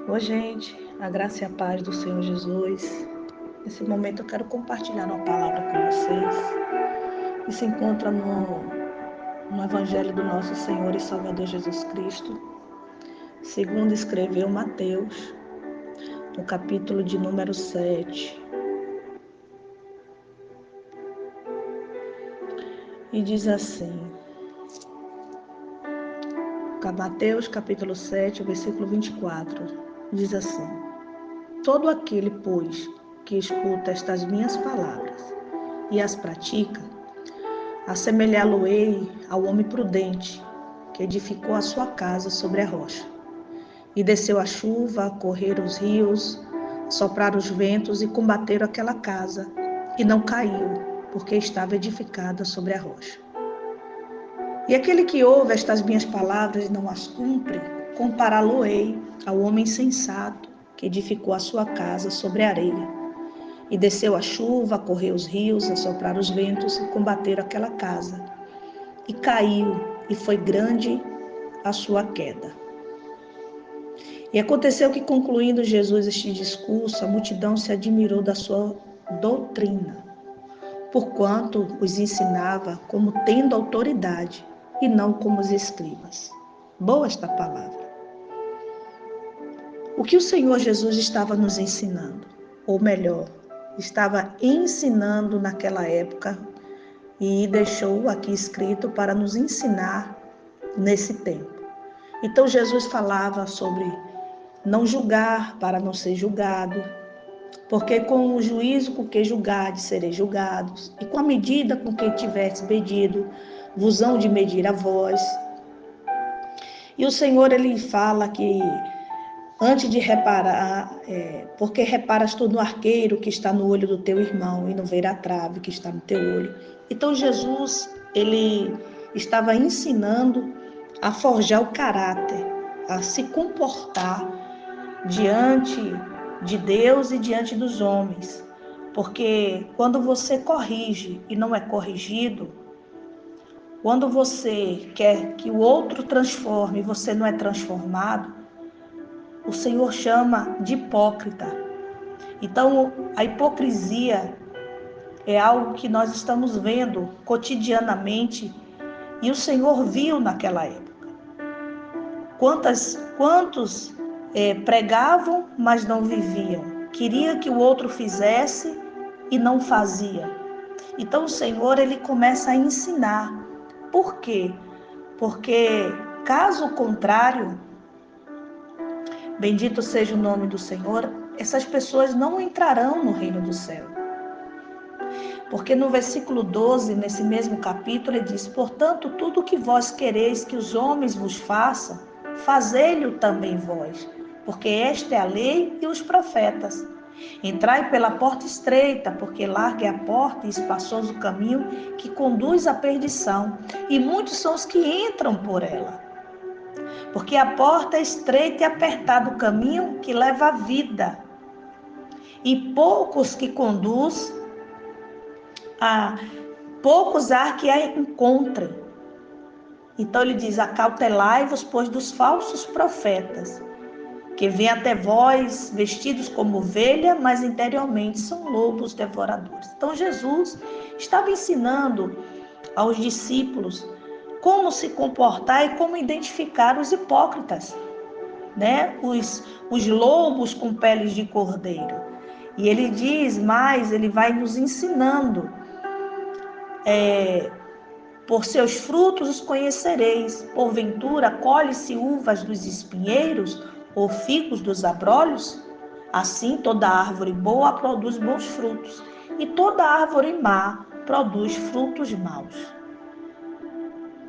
Oi, gente, a graça e a paz do Senhor Jesus. Nesse momento eu quero compartilhar uma palavra com vocês que se encontra no Evangelho do nosso Senhor e Salvador Jesus Cristo, segundo escreveu Mateus, no capítulo de número 7. E diz assim, Mateus capítulo 7, versículo 24, diz assim: Todo aquele, pois, que escuta estas minhas palavras e as pratica, assemelhá-lo-ei ao homem prudente, que edificou a sua casa sobre a rocha. E desceu a chuva, a correr os rios, sopraram os ventos e combateram aquela casa, e não caiu, porque estava edificada sobre a rocha. E aquele que ouve estas minhas palavras e não as cumpre, compará-lo-ei ao homem insensato, que edificou a sua casa sobre a areia. E desceu a chuva, correu os rios, assopraram os ventos e combateram aquela casa. E caiu, e foi grande a sua queda. E aconteceu que, concluindo Jesus este discurso, a multidão se admirou da sua doutrina, porquanto os ensinava como tendo autoridade, e não como os escribas. Boa esta palavra. O que o Senhor Jesus estava nos ensinando? Ou melhor, estava ensinando naquela época e deixou aqui escrito para nos ensinar nesse tempo. Então Jesus falava sobre não julgar para não ser julgado, porque com o juízo com que julgardes sereis julgados, e com a medida com que tiverdes medido, vos hão de medir a vós. E o Senhor, ele fala que antes de reparar, porque reparas tu no arqueiro que está no olho do teu irmão e não ver a trave que está no teu olho. Então Jesus, ele estava ensinando a forjar o caráter, a se comportar diante de Deus e diante dos homens. Porque quando você corrige e não é corrigido, quando você quer que o outro transforme e você não é transformado, o Senhor chama de hipócrita. Então, a hipocrisia é algo que nós estamos vendo cotidianamente e o Senhor viu naquela época. Quantos pregavam, mas não viviam. Queria que o outro fizesse e não fazia. Então, o Senhor, ele começa a ensinar. Por quê? Porque, caso contrário, bendito seja o nome do Senhor, essas pessoas não entrarão no reino do céu. Porque no versículo 12, nesse mesmo capítulo, ele diz: Portanto, tudo o que vós quereis que os homens vos façam, fazei-lhe também vós, porque esta é a lei e os profetas. Entrai pela porta estreita, porque larga é a porta e espaçoso o caminho que conduz à perdição, e muitos são os que entram por ela. Porque a porta é estreita e apertado o caminho que leva à vida, e poucos há que a encontrem. Então ele diz: acautelai-vos, pois, dos falsos profetas, que vêm até vós vestidos como ovelha, mas interiormente são lobos devoradores. Então Jesus estava ensinando aos discípulos como se comportar e como identificar os hipócritas, né? Os lobos com peles de cordeiro. E ele diz mais, ele vai nos ensinando, por seus frutos os conhecereis. Porventura, colhe-se uvas dos espinheiros ou figos dos abrolhos? Assim, toda árvore boa produz bons frutos, e toda árvore má produz frutos maus.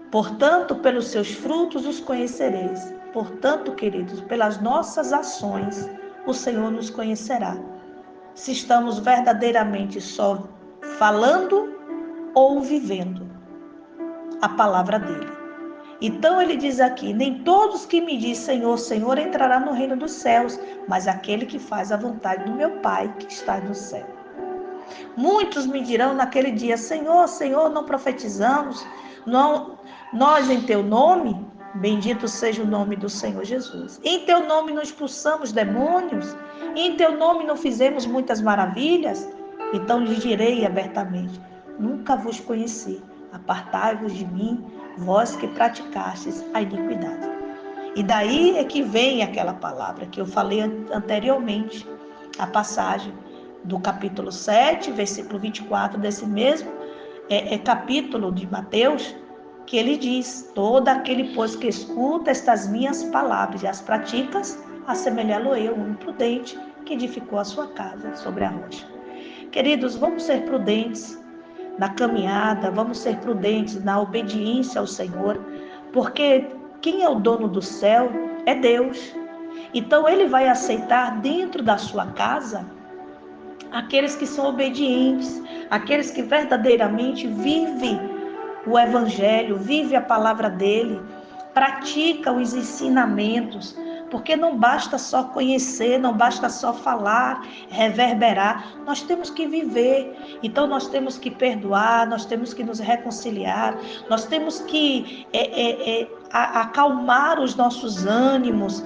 Portanto, pelos seus frutos os conhecereis. Portanto, queridos, pelas nossas ações, o Senhor nos conhecerá. Se estamos verdadeiramente só falando ou vivendo a palavra dele. Então ele diz aqui: nem todos que me diz Senhor, Senhor entrará no reino dos céus, mas aquele que faz a vontade do meu Pai que está no céu. Muitos me dirão naquele dia: Senhor, Senhor, não profetizamos, não, nós em teu nome Bendito seja o nome do Senhor Jesus. Em teu nome não expulsamos demônios, em teu nome não fizemos muitas maravilhas. Então lhes direi abertamente: nunca vos conheci, apartai-vos de mim, vós que praticastes a iniquidade. E daí é que vem aquela palavra que eu falei anteriormente, a passagem do capítulo 7, versículo 24, desse mesmo capítulo de Mateus, que ele diz: todo aquele, pois, que escuta estas minhas palavras e as praticas, assemelhá-lo-ei a um imprudente que edificou a sua casa sobre a rocha. Queridos, vamos ser prudentes na caminhada, vamos ser prudentes na obediência ao Senhor, porque quem é o dono do céu é Deus. Então ele vai aceitar dentro da sua casa aqueles que são obedientes, aqueles que verdadeiramente vivem o Evangelho, vive a palavra dele, pratica os ensinamentos, porque não basta só conhecer, não basta só falar, reverberar, nós temos que viver. Então nós temos que perdoar, nós temos que nos reconciliar, nós temos que acalmar os nossos ânimos,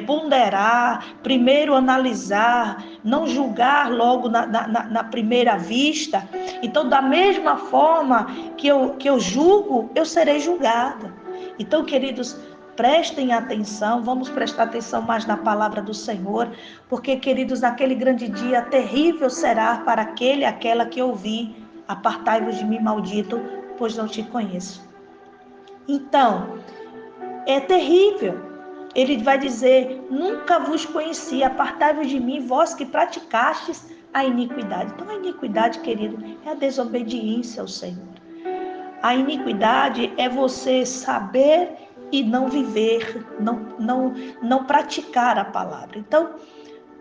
ponderar, primeiro analisar, não julgar logo na primeira vista. Então, da mesma forma que eu julgo, eu serei julgada. Então, queridos, prestem atenção, vamos prestar atenção mais na palavra do Senhor, porque, queridos, naquele grande dia terrível será para aquele e aquela que ouvir: apartai-vos de mim, maldito, pois não te conheço. Então, é terrível. Ele vai dizer: nunca vos conheci, apartai-vos de mim, vós que praticastes a iniquidade. Então, a iniquidade, querido, é a desobediência ao Senhor. A iniquidade é você saber e não viver, não praticar a palavra. Então,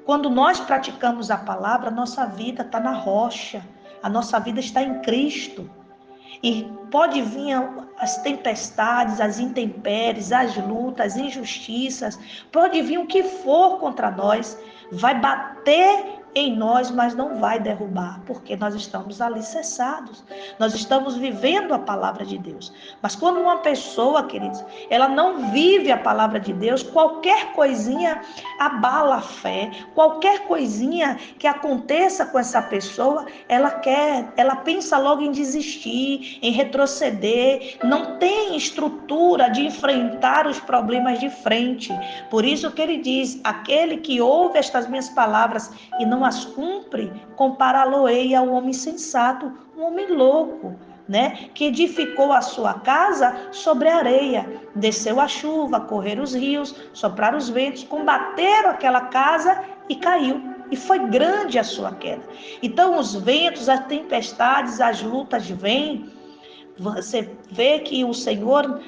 quando nós praticamos a palavra, a nossa vida está na rocha, a nossa vida está em Cristo. E pode vir as tempestades, as intempéries, as lutas, as injustiças, pode vir o que for contra nós, vai bater em nós, mas não vai derrubar, porque nós estamos alicerçados, nós estamos vivendo a palavra de Deus. Mas quando uma pessoa, queridos, ela não vive a palavra de Deus, qualquer coisinha abala a fé, qualquer coisinha que aconteça com essa pessoa, ela pensa logo em desistir, em retroceder, não tem estrutura de enfrentar os problemas de frente. Por isso que ele diz: aquele que ouve estas minhas palavras e não as cumpre, compará-lo-ei ao homem sensato, um homem louco, né? Que edificou a sua casa sobre a areia, desceu a chuva, correram os rios, sopraram os ventos, combateram aquela casa e caiu. E foi grande a sua queda. Então os ventos, as tempestades, as lutas vêm. Você vê que o Senhor,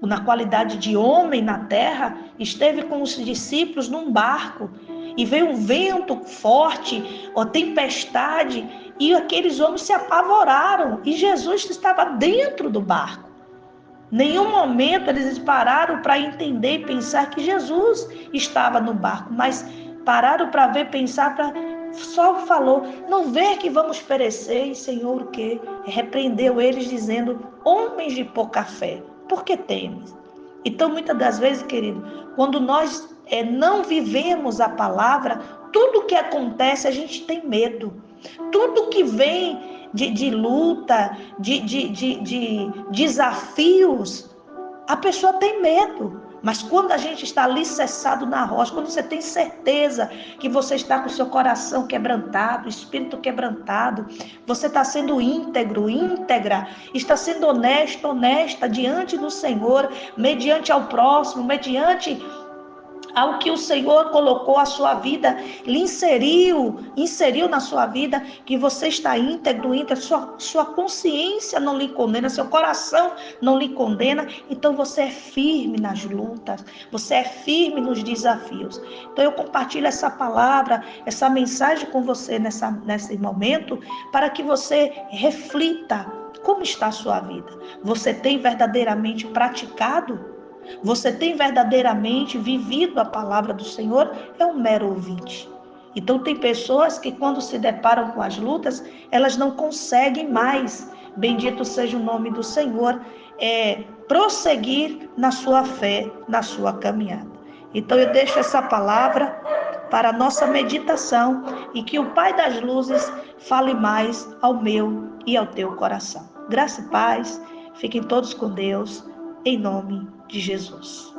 na qualidade de homem na terra, esteve com os discípulos num barco, e veio um vento forte, uma tempestade, e aqueles homens se apavoraram, e Jesus estava dentro do barco. Nenhum momento eles pararam para entender e pensar que Jesus estava no barco, mas pararam para ver, pensar, só falou: não vê que vamos perecer? E Senhor, o quê? Repreendeu eles, dizendo: homens de pouca fé, por que temes? Então, muitas das vezes, querido, quando nós não vivemos a palavra, tudo que acontece a gente tem medo. Tudo que vem de luta, de desafios, a pessoa tem medo. Mas quando a gente está alicerçado na rocha, quando você tem certeza que você está com o seu coração quebrantado, espírito quebrantado, você está sendo íntegro, íntegra, está sendo honesto, honesta diante do Senhor, mediante ao próximo, mediante ao que o Senhor colocou a sua vida, lhe inseriu na sua vida, que você está íntegro, sua consciência não lhe condena, seu coração não lhe condena, então você é firme nas lutas, você é firme nos desafios. Então eu compartilho essa palavra, essa mensagem com você nesse momento, para que você reflita como está a sua vida. Você tem verdadeiramente praticado? Você tem verdadeiramente vivido a palavra do Senhor? É um mero ouvinte. Então tem pessoas que quando se deparam com as lutas, elas não conseguem mais, bendito seja o nome do Senhor, prosseguir na sua fé, na sua caminhada. Então eu deixo essa palavra para a nossa meditação e que o Pai das Luzes fale mais ao meu e ao teu coração. Graça e paz, fiquem todos com Deus, em nome de Jesus.